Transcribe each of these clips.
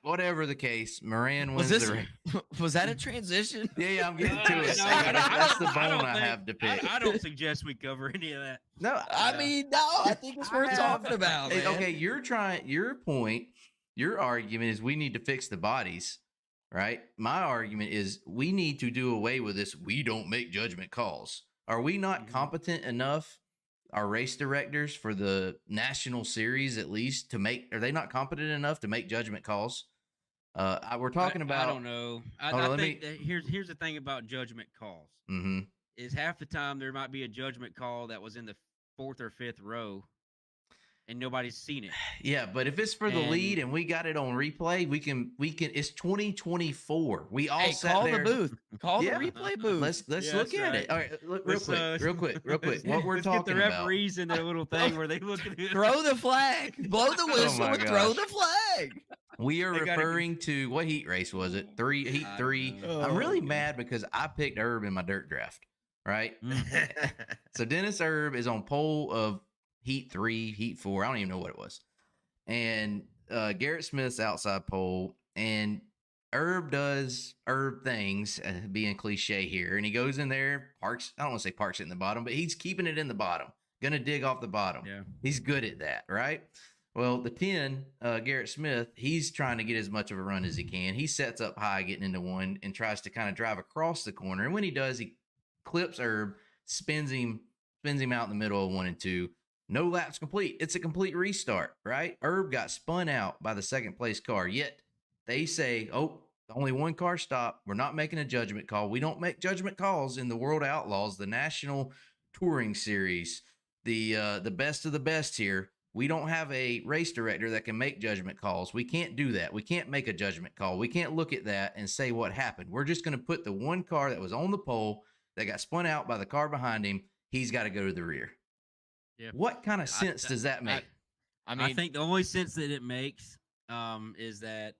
Whatever the case, Moran Was wins this the race. was that a transition? Yeah, I'm getting to it. No, That's the I bone don't I think. have to pick. I don't suggest we cover any of that. No, I mean, no, I think it's worth talking about, man. okay, you're trying. Your point, your argument is we need to fix the bodies, right? My argument is we need to do away with this. We don't make judgment calls. Are we not competent enough? Our race directors for the national series, at least, to make? Are they not competent enough to make judgment calls? We're talking about. I don't know. Hold on, I think that here's the thing about judgment calls. Mm-hmm. Is half the time there might be a judgment call that was in the fourth or fifth row, and nobody's seen it. Yeah, but if it's for the lead and we got it on replay, we can. It's 2024. We all call the booth. Call the replay booth. Let's look at it. All right, look, real quick. What we're talking get the referees in their little thing where they look at it. Throw the flag. Blow the whistle and throw the flag. We are referring to what heat race was it? Heat three. I'm really mad because I picked Herb in my dirt draft. Right. So Dennis Herb is on pole of heat 3, heat 4. I don't even know what it was. And Garrett Smith's outside pole, and Herb does Herb things, being cliche here. And he goes in there, parks. I don't want to say parks it in the bottom, but he's keeping it in the bottom. Gonna dig off the bottom. Yeah. He's good at that, right? Well, the 10, Garrett Smith, he's trying to get as much of a run as he can. He sets up high, getting into one, and tries to kind of drive across the corner. And when he does, he clips Herb, spins him out in the middle of 1 and 2. No laps complete. It's a complete restart, right? Herb got spun out by the second place car. Yet they say, oh, only one car stopped. We're not making a judgment call. We don't make judgment calls in the World of Outlaws, the national touring series, the best of the best here. We don't have a race director that can make judgment calls. We can't do that. We can't make a judgment call. We can't look at that and say what happened. We're just going to put the one car that was on the pole that got spun out by the car behind him. He's got to go to the rear. Yeah. What kind of sense does that make? I mean, I think the only sense that it makes is that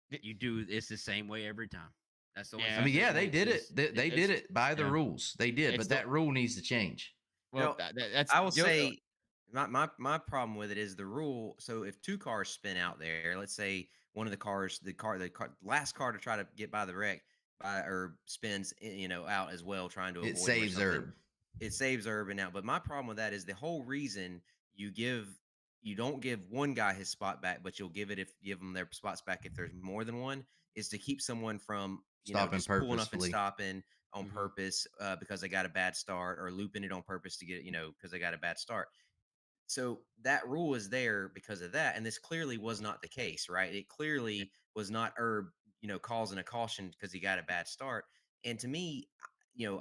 you do it's the same way every time. That's the only. I mean, they did it. They did it by the rules. They did, but that rule needs to change. Well, that's I will say my problem with it is the rule. So if two cars spin out there, let's say one of the cars, the last car to try to get by the wreck, or spins, out as well, trying to avoid. It saves Herb. It saves Herb and out. But my problem with that is the whole reason you don't give one guy his spot back, but you'll give them their spots back if there's more than one, is to keep someone from just pulling up and stopping on purpose because they got a bad start, or looping it on purpose to get because they got a bad start. So that rule is there because of that, and this clearly was not the case, right? It clearly was not Herb causing a caution because he got a bad start. And to me,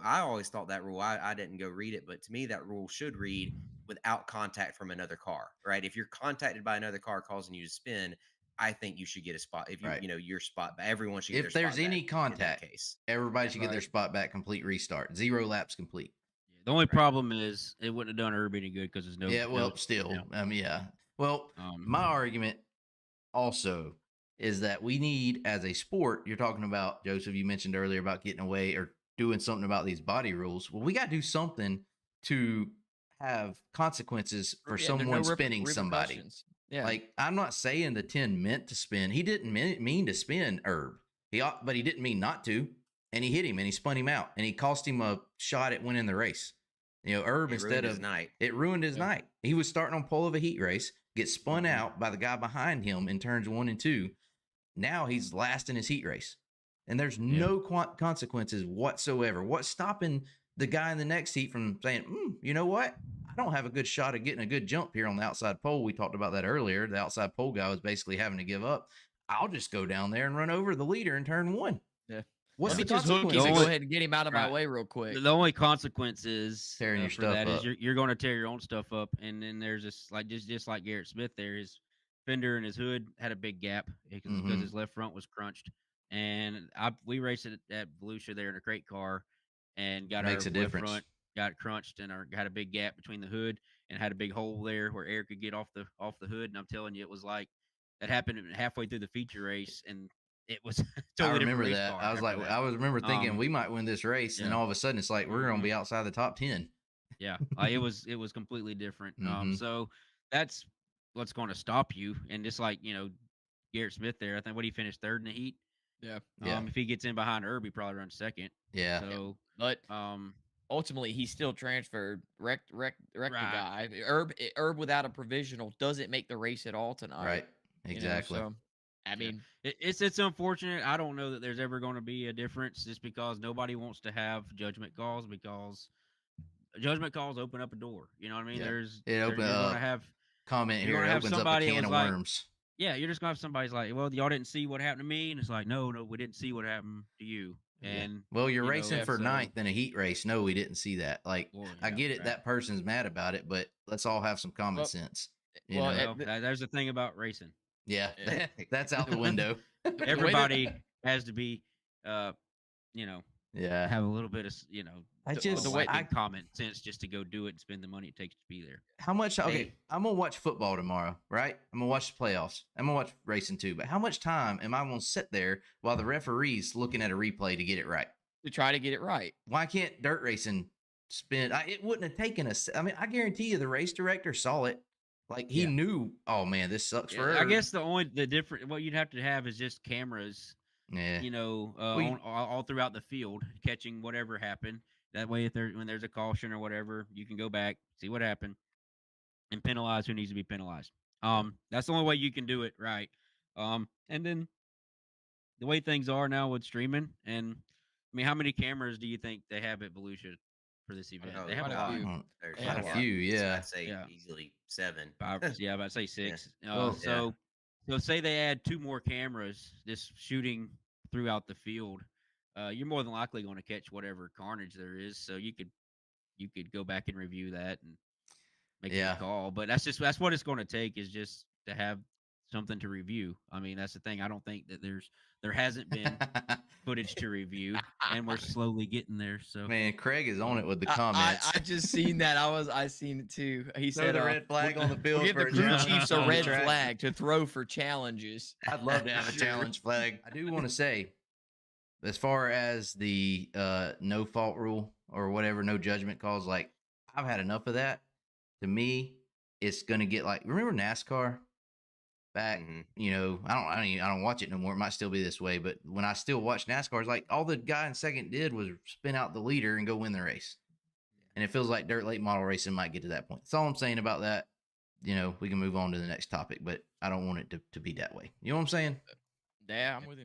I always thought that rule, I didn't go read it, but to me that rule should read without contact from another car, right? If you're contacted by another car causing you to spin, I think you should get a spot. If you your spot back, everyone should get their spot back. If there's any contact, everybody should get their spot back, complete restart, 0 laps complete. The only problem is it wouldn't have done Herb any good because there's no. Yeah, well, still, Well, my argument also is that we need, as a sport, you're talking about, Joseph, you mentioned earlier about getting away or doing something about these body rules. Well, we got to do something to have consequences for someone spinning somebody. Yeah. Like, I'm not saying the 10 meant to spin. He didn't mean to spin Herb. But he didn't mean not to. And he hit him and he spun him out and he cost him a shot at winning the race. Herb, instead of it ruined his night. He was starting on pole of a heat race, gets spun out by the guy behind him in turns 1 and 2. Now he's last in his heat race. And there's no consequences whatsoever. What's stopping the guy in the next heat from saying, you know what? I don't have a good shot of getting a good jump here on the outside pole. We talked about that earlier. The outside pole guy was basically having to give up. I'll just go down there and run over the leader in turn 1. Yeah. What's the consequence? Go ahead and get him out of my way real quick. The only consequence is tearing your stuff up. You're going to tear your own stuff up. And then there's this, like just like Garrett Smith there, his fender and his hood had a big gap because his left front was crunched. And we raced it at Volusia there in a crate car and got our left front, got crunched, and had a big gap between the hood and had a big hole there where air could get off the hood. And I'm telling you, it was like that happened halfway through the feature race, and it was totally. I remember that. I was like, I remember thinking we might win this race, and all of a sudden it's like we're going to be outside the top 10. Yeah, it was completely different. So that's what's going to stop you, and just like Garrett Smith there. I think what he finished third in the heat. Yeah. If he gets in behind Herb, he probably runs second. Yeah. So, but ultimately, he still transferred, wrecked the Right. guy. Herb without a provisional doesn't make the race at all tonight. Right. Exactly. You know, so, I mean, it's unfortunate. I don't know that there's ever going to be a difference, just because nobody wants to have judgment calls, because judgment calls open up a door. You know what I mean? Yeah. You're going to have comment you're here. gonna It have opens up a somebody that can was of like, worms. Yeah, you're just gonna have somebody's like, well, y'all didn't see what happened to me, and it's like, no, we didn't see what happened to you. And well, you're racing know, for so, ninth in a heat race. No, we didn't see that. Like, well, I get it. right. That person's mad about it, but let's all have some common sense. You know? There's the thing about racing. Yeah, that's out the window. Everybody has to be, have a little bit of, common sense just to go do it and spend the money it takes to be there. How much? Okay, I'm gonna watch football tomorrow, right? I'm gonna watch the playoffs. I'm gonna watch racing too. But how much time am I gonna sit there while the referee's looking at a replay to get it right? To try to get it right. Why can't dirt racing spend? It wouldn't have taken us. I mean, I guarantee you, the race director saw it. Like, he knew. Oh man, this sucks for her. I guess the different what you'd have to have is just cameras. Yeah. All throughout the field, catching whatever happened. That way, when there's a caution or whatever, you can go back, see what happened, and penalize who needs to be penalized. That's the only way you can do it right. And then the way things are now with streaming, and I mean, how many cameras do you think they have at Volusia for this event? They have a lot. Quite a few, yeah. I'd say easily 7. 5, yeah, I'd say 6. So say they add 2 more cameras just shooting throughout the field. You're more than likely going to catch whatever carnage there is. So you could go back and review that and make a call. But that's what it's going to take, is just to have something to review. I mean, that's the thing. I don't think that there hasn't been footage to review, and we're slowly getting there. So, man, Craig is on it with the comments. I just seen that. I seen it too. He said the red flag on the field. Give the crew chiefs a red flag to throw for challenges. I'd love to have a challenge flag. I do want to say, as far as the no fault rule or whatever, no judgment calls, like, I've had enough of that. To me, it's gonna get like, remember NASCAR? Back, I don't watch it no more. It might still be this way, but when I still watch NASCAR, it's like all the guy in second did was spin out the leader and go win the race. And it feels like dirt late model racing might get to that point. That's all I'm saying about that. We can move on to the next topic, but I don't want it to be that way. You know what I'm saying? Yeah, I'm with you.